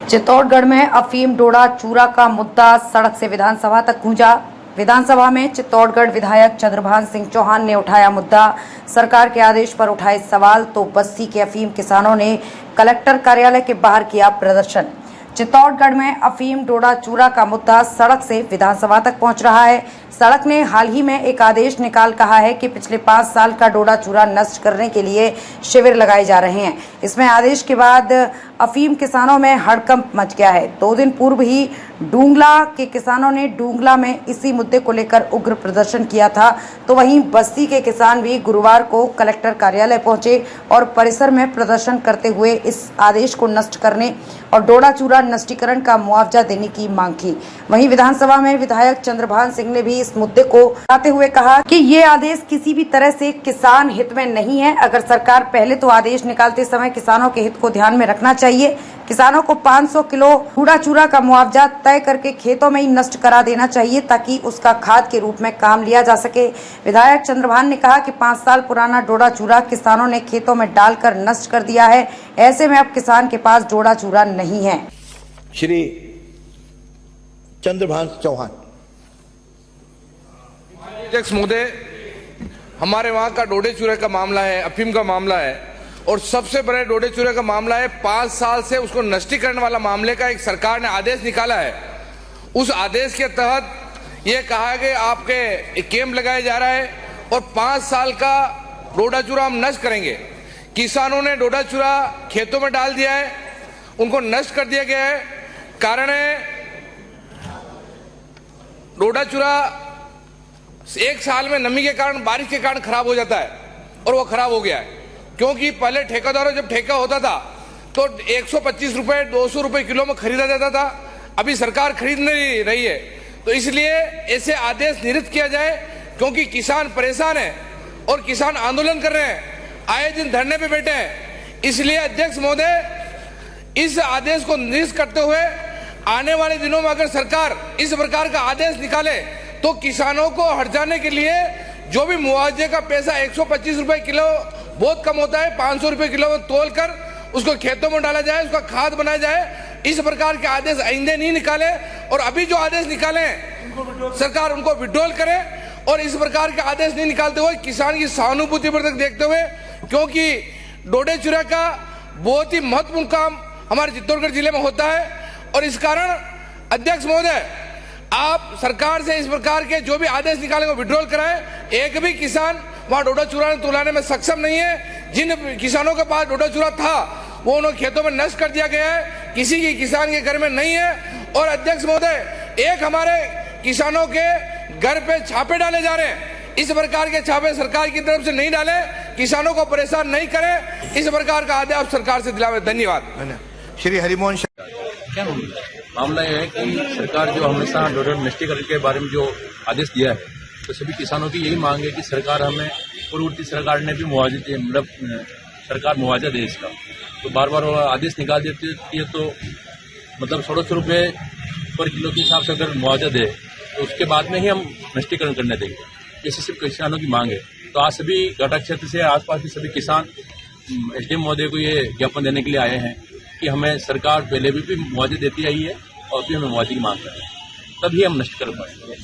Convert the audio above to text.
चित्तौड़गढ़ में अफीम डोडा चूरा का मुद्दा सड़क से विधानसभा तक गूंजा। विधानसभा में चित्तौड़गढ़ विधायक चंद्रभान सिंह चौहान ने उठाया मुद्दा। सरकार के आदेश पर उठाए सवाल तो बस्ती के अफीम किसानों ने कलेक्टर कार्यालय के बाहर किया प्रदर्शन। चित्तौड़गढ़ में अफीम डोडा चूरा का मुद्दा सड़क से विधानसभा तक पहुंच रहा है। सड़क ने हाल ही में एक आदेश निकाल कहा है कि पिछले 5 साल का डोडा चूरा नष्ट करने के लिए शिविर लगाए जा रहे हैं। इसमें आदेश के बाद अफीम किसानों में हड़कंप मच गया है। 2 दिन पूर्व ही डूंगला के किसानों ने डूंगला में इसी मुद्दे को लेकर उग्र प्रदर्शन किया था, तो वहीं बस्ती के किसान भी गुरुवार को कलेक्टर कार्यालय पहुंचे और परिसर में प्रदर्शन करते हुए इस आदेश को नष्ट करने और डोडा चूरा नष्टीकरण का मुआवजा देने की मांग की। वहीं विधानसभा में विधायक चंद्रभान सिंह ने भी इस मुद्दे को उठाते हुए कहा कि ये आदेश किसी भी तरह से किसान हित में नहीं है। अगर सरकार पहले तो आदेश निकालते समय किसानों के हित को ध्यान में रखना चाहिए। किसानों को 500 किलो डोडा चूरा का मुआवजा तय करके खेतों में ही नष्ट करा देना चाहिए ताकि उसका खाद के रूप में काम लिया जा सके। विधायक चंद्रभान ने कहा कि 5 साल पुराना डोडा चूरा किसानों ने खेतों में डालकर नष्ट कर दिया है। ऐसे में अब किसान के पास डोडा चूरा नहीं है। श्री चंद्रभान चौहान। अध्यक्ष महोदय, हमारे वहां का डोडे चूरे का मामला है, अफीम का मामला है और सबसे बड़े डोडे चूरे का मामला है। 5 साल से उसको नष्टीकरण वाला मामले का एक सरकार ने आदेश निकाला है। उस आदेश के तहत ये कहा कि आपके कैंप लगाया जा रहा है और 5 साल का डोडा चूरा हम नष्ट करेंगे। किसानों ने डोडा चूरा खेतों में डाल दिया है, उनको नष्ट कर दिया गया है। कारण है डोडा चूरा 1 साल में नमी के कारण, बारिश के कारण खराब हो जाता है और वो खराब हो गया है। क्योंकि पहले ठेकेदारों जब ठेका होता था तो 125 रुपए 200 रुपए किलो में खरीदा जाता था। अभी सरकार खरीद नहीं रही है, तो इसलिए ऐसे आदेश निरस्त किया जाए क्योंकि किसान परेशान है और किसान आंदोलन कर रहे हैं, आए दिन धरने पे बैठे हैं। इसलिए अध्यक्ष महोदय, इस आदेश को निरस्त करते हुए आने वाले दिनों में अगर सरकार इस प्रकार का आदेश निकाले तो किसानों को हर्जाने के लिए जो भी मुआवजे का पैसा 125 रुपए किलो बहुत कम होता है, 500 रुपए किलो में तोल कर उसको खेतों में डाला जाए, उसका खाद बनाया जाए। इस प्रकार के आदेश आइंदे नहीं निकाले और अभी जो आदेश निकाले सरकार उनको विड्रॉल करे और इस प्रकार के आदेश नहीं निकालते हुए किसान की सहानुभूति पर तक देखते हुए, क्योंकि डोडे चूरा का बहुत ही महत्वपूर्ण काम हमारे चित्तौड़गढ़ जिले में होता है और इस कारण अध्यक्ष महोदय, आप सरकार से इस प्रकार के जो भी आदेश निकालेंगे विड्रॉल कराएं। एक भी किसान वहां डोडा चूरा तुलाने में सक्षम नहीं है। जिन किसानों के पास डोडा चूरा था वो उन्हें खेतों में नष्ट कर दिया गया है, किसी की किसान के घर में नहीं है। और अध्यक्ष महोदय, एक हमारे किसानों के घर पे छापे डाले जा रहे हैं। इस प्रकार के छापे सरकार की तरफ से नहीं डाले, किसानों को परेशान नहीं करें। इस प्रकार का आदेश आप सरकार से दिलावे। धन्यवाद। श्री हरिमोहन। क्या मामला यह है कि सरकार जो हमेशा डोडा नष्टीकरण के बारे में जो आदेश दिया है, तो सभी किसानों की यही मांग है कि सरकार हमें, पूर्ववर्ती सरकार ने भी मुआवजे, मतलब सरकार मुआवजा दे इसका। तो बार बार आदेश निकाल देती है तो मतलब 1600 रुपये पर किलो के हिसाब से अगर मुआवजा दे तो उसके बाद में ही हम नष्टीकरण करने देंगे। जैसे सिर्फ किसानों की मांग है। तो आज सभी घटक क्षेत्र से आसपास के सभी किसान एसडीएम महोदय को ये ज्ञापन देने के लिए आए हैं कि हमें सरकार पहले भी मुआवजे देती आई है और भी हमें मुआवजे की मांग कर रहे हैं, तभी हम नष्ट कर पाएंगे।